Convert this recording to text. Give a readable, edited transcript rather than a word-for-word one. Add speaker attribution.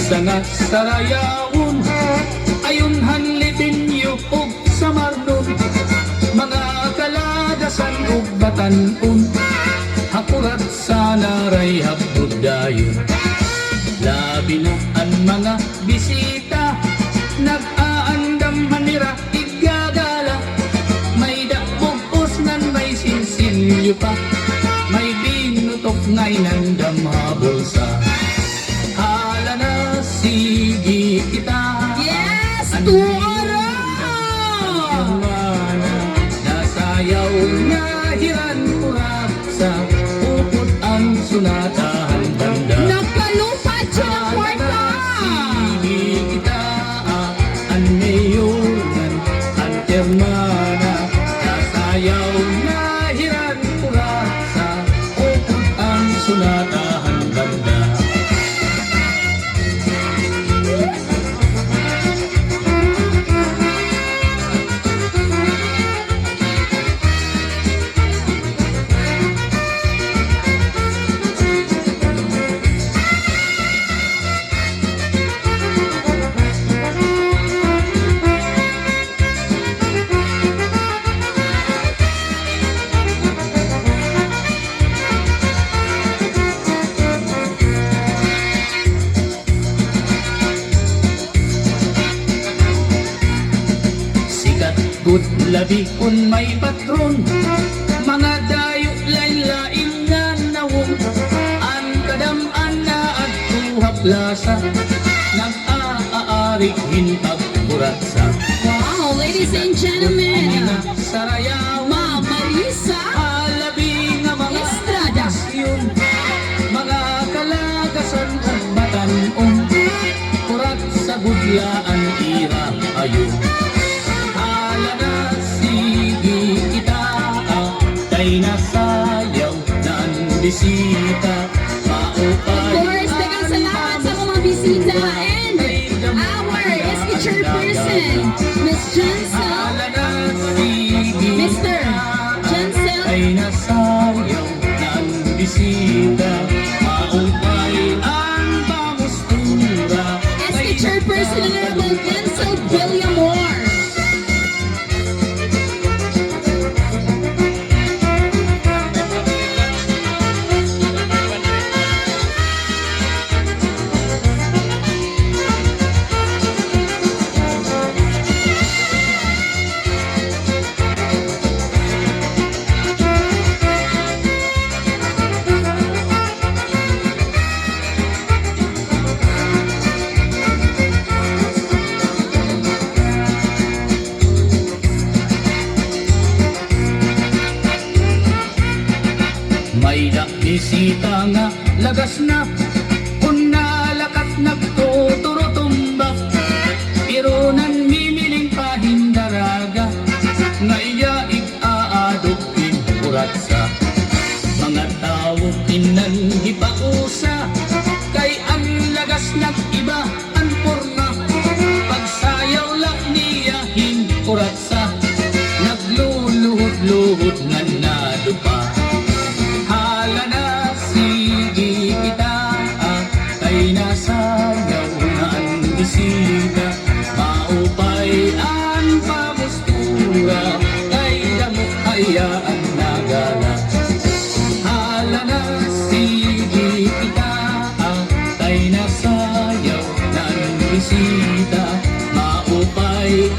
Speaker 1: Sanga sarayawon ayon hanlipin yu ug samarnon, mga kaladasan ug batan-on, hakurat sa naray hapud dayon. Labi na ang mga bisita, nag-aandam hanira igagala, may dakbugos nan may sinsilyo pa, may binutok ngay nandam habulsa. Hala na sige kita,
Speaker 2: Yes, tuoro!
Speaker 1: nasayaw na hiran kurap sa upod ang sunatahan banda.
Speaker 2: Nagkalupad siya ng kwarta!
Speaker 1: Sige kita, ang mayunan, ang termana, nasayaw na hiran kurap sa upod ang sunatahan banda. Good labi kung may patron, mga dayo lain-lain nga nawong, ang kadam-an na at tuhaplasa, nag-aari hinagburatsa.
Speaker 2: Wow, ladies and gentlemen,
Speaker 1: Sarayaw,
Speaker 2: Ma'am Marisa
Speaker 1: alabi nga mga
Speaker 2: Estrada.
Speaker 1: yun, mga kalagasan at batan-on, kurat sa budlaan ira ayon. Hala na sige kita, kay nasayaw na ang bisita, maupay.
Speaker 2: Of course, dagang salamat sa mga bisita and our SK chairperson, Miss Jansel,
Speaker 1: Hala na sige
Speaker 2: Mr. Jansel.
Speaker 1: kay nasayaw na ang bisita, maupay ang pamustura.
Speaker 2: SK chairperson Honorable Jansel Villamor.
Speaker 1: May bisita nga lagas na, kung nalakat nagtuturo tumba, pero nan mimiling pahindaraga, nga iya ig-aadupin kuratsa. Mga tao inan hipausa, kay ang lagas nag-iba ang porma, pagsayaw lang niya kuratsa, nagluluhod-luhod nga nadupa. Hala na sige kita, kay nasayaw na ang bisita, maupay ang pamustura, kay damo hayaan nagala. Hala na sige kita, kay nasayaw na ang bisita, maupay